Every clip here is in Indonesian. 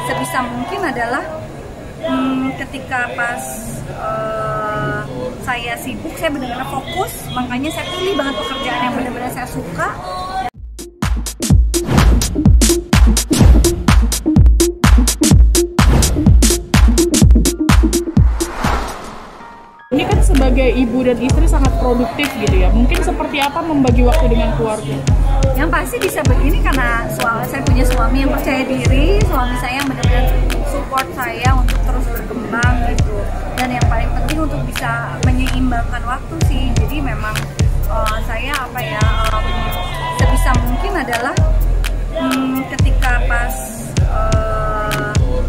Sebisa mungkin adalah ketika pas saya sibuk, saya benar-benar fokus, makanya saya pilih banget pekerjaan yang benar-benar saya suka. Ini kan sebagai ibu dan istri sangat produktif gitu ya. Mungkin seperti apa membagi waktu dengan keluarga? Yang pasti bisa begini karena saya punya suami yang percaya diri, suami saya yang benar-benar support saya untuk terus berkembang gitu. Dan yang paling penting untuk bisa menyeimbangkan waktu sih. Jadi memang saya sebisa mungkin adalah ketika pas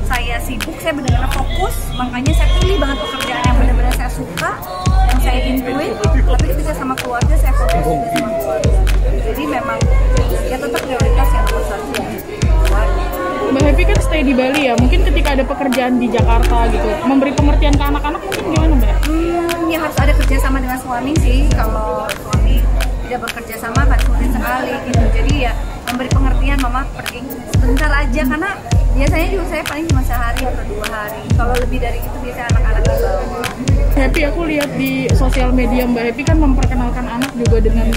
saya sibuk, saya benar-benar fokus, makanya saya pilih banget pekerjaan yang benar-benar saya suka, yang saya intuit. Tapi ketika sama keluarga, saya fokus juga sama keluarga. Jadi memang ya tetap prioritas yang nomor satu ya. Mbak Happy kan stay di Bali ya, mungkin ketika ada pekerjaan di Jakarta gitu, memberi pengertian ke anak-anak mungkin gimana Mbak? Ya harus ada kerjasama dengan suami sih. Kalau suami tidak bekerja sama kan sulit sekali gitu. Jadi ya memberi pengertian, mama pergi sebentar aja, karena biasanya juga saya paling cuma sehari atau 2 hari. Kalau lebih dari itu biasanya anak-anak dibawa. Happy, aku lihat di sosial media Mbak Happy kan memperkenalkan anak juga dengan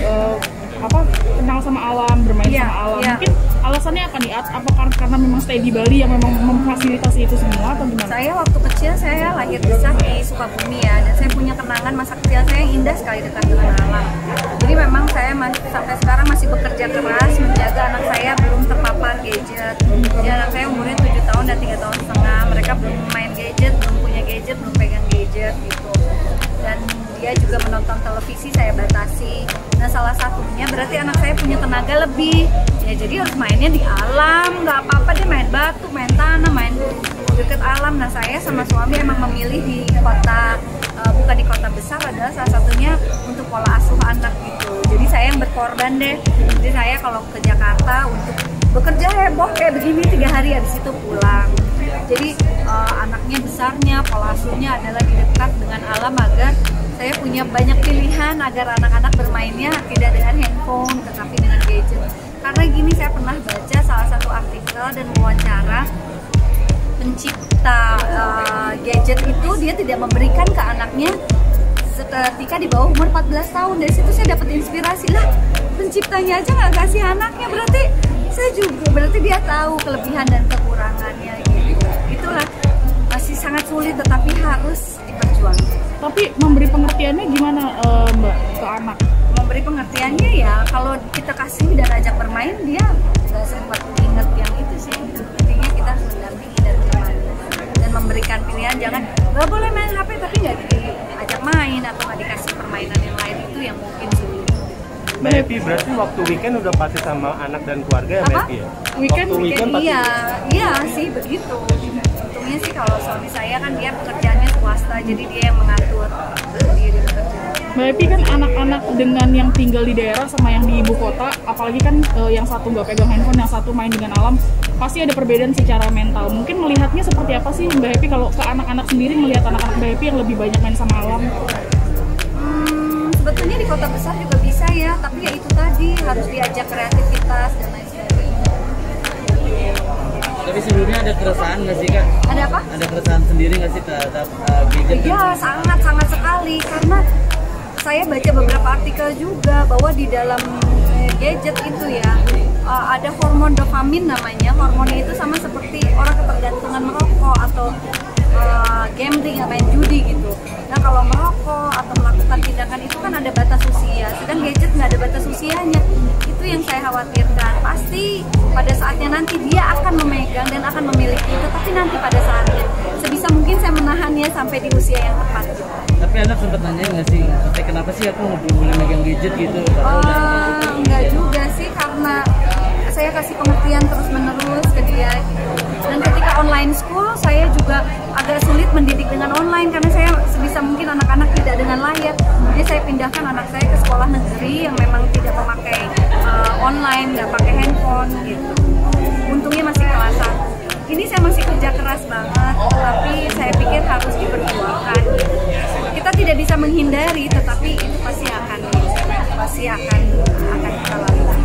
kenal sama alam, bermain sama alam. Mungkin alasannya apa nih? Apakah karena memang stay di Bali yang memang memfasilitasi itu semua atau gimana? Saya waktu kecil saya lahir besar di Sukabumi ya, dan saya punya kenangan masa kecil saya yang indah sekali dekat dengan alam. Jadi memang saya sampai sekarang masih bekerja keras menjaga anak saya belum terpapar gadget. Ya, anak saya umurnya 7 tahun dan 3 tahun setengah. Mereka belum main gadget, belum punya gadget, belum pegang gadget gitu. Dan dia juga menonton televisi saya batasi. Nah, salah satunya berarti anak saya punya tenaga lebih. Ya jadi harus mainnya di alam, nggak apa-apa dia main batu, main tanah, main deket alam. Nah, saya sama suami emang memilih di kota, bukan di kota besar, adalah salah satunya untuk pola asuh anak gitu. Jadi saya yang berkorban deh. Jadi saya kalau ke Jakarta untuk bekerja heboh kayak begini 3 hari, habis itu pulang. Jadi anaknya besarnya, pola asuhnya adalah di dekat dengan alam agar saya punya banyak pilihan agar anak-anak bermainnya tidak dengan handphone tetapi dengan gadget. Karena gini, saya pernah baca salah satu artikel dan wawancara pencipta gadget itu, dia tidak memberikan ke anaknya ketika di bawah umur 14 tahun. Dari situ saya dapat inspirasi, lah penciptanya aja nggak kasih anaknya, berarti saya juga, berarti dia tahu kelebihan dan kekurangannya gitu. Itulah masih sangat sulit tetapi harus diperjuangkan. Tapi memberi pengertiannya gimana Mbak ke anak? Memberi pengertiannya ya kalau kita kasih dan ajak bermain, dia nggak sempat ingat yang itu sih. Intinya kita harus mendampingi dan menemani dan memberikan pilihan. Jangan nggak boleh main HP tapi nggak diajak main atau nggak dikasih permainan yang lain, itu yang mungkin sulit. Mbak Happy, berarti waktu weekend udah pasti sama anak dan keluarga ya Mbak Happy ya? Weekend pasti. Iya sih begitu. Untungnya sih kalau suami saya kan dia pekerjaannya swasta, jadi dia yang mengatur diri bekerja. Mbak Happy kan anak-anak dengan yang tinggal di daerah sama yang di ibu kota, apalagi kan yang satu nggak pegang handphone, yang satu main dengan alam, pasti ada perbedaan secara mental. Mungkin melihatnya seperti apa sih Mbak Happy kalau ke anak-anak sendiri, melihat anak-anak Mbak Happy yang lebih banyak main sama alam? Sebetulnya di kota besar juga bisa ya, tapi ya itu tadi harus diajak kreativitas dan lain sebagainya. Tapi sebelumnya ada keresahan nggak sih Kak? Ada apa? Ada keresahan sendiri nggak sih terhadap gadget? Ya sangat sekali, karena saya baca beberapa artikel juga bahwa di dalam gadget itu ya ada hormon dopamin namanya. Hormonnya itu sama seperti orang ketergantungan merokok atau gambling atau main judi gitu. Nah, kalau merokok atau melakukan tindakan itu kan ada batas usia, sedang gadget nggak ada batas usianya. Itu yang saya khawatirkan. Pasti pada saatnya nanti dia akan memegang dan akan memiliki itu, tapi nanti pada saatnya sebisa mungkin saya menahannya sampai di usia yang tepat. Tapi anak sempat nanya nggak sih, kenapa sih aku nggak boleh megang gadget gitu? Enggak juga sih, karena saya kasih pengertian terus-menerus ke dia gitu. Dan ketika online school saya juga agak sulit mendidik dengan online karena saya sebisa mungkin anak-anak tidak dengan layar. Jadi saya pindahkan anak saya ke sekolah negeri yang memang tidak memakai online, nggak pakai handphone gitu. Untungnya masih kelas 1. Ini saya masih kerja keras banget, tapi saya pikir harus diperjuangkan. Kita tidak bisa menghindari, tetapi itu pasti akan kita lalui.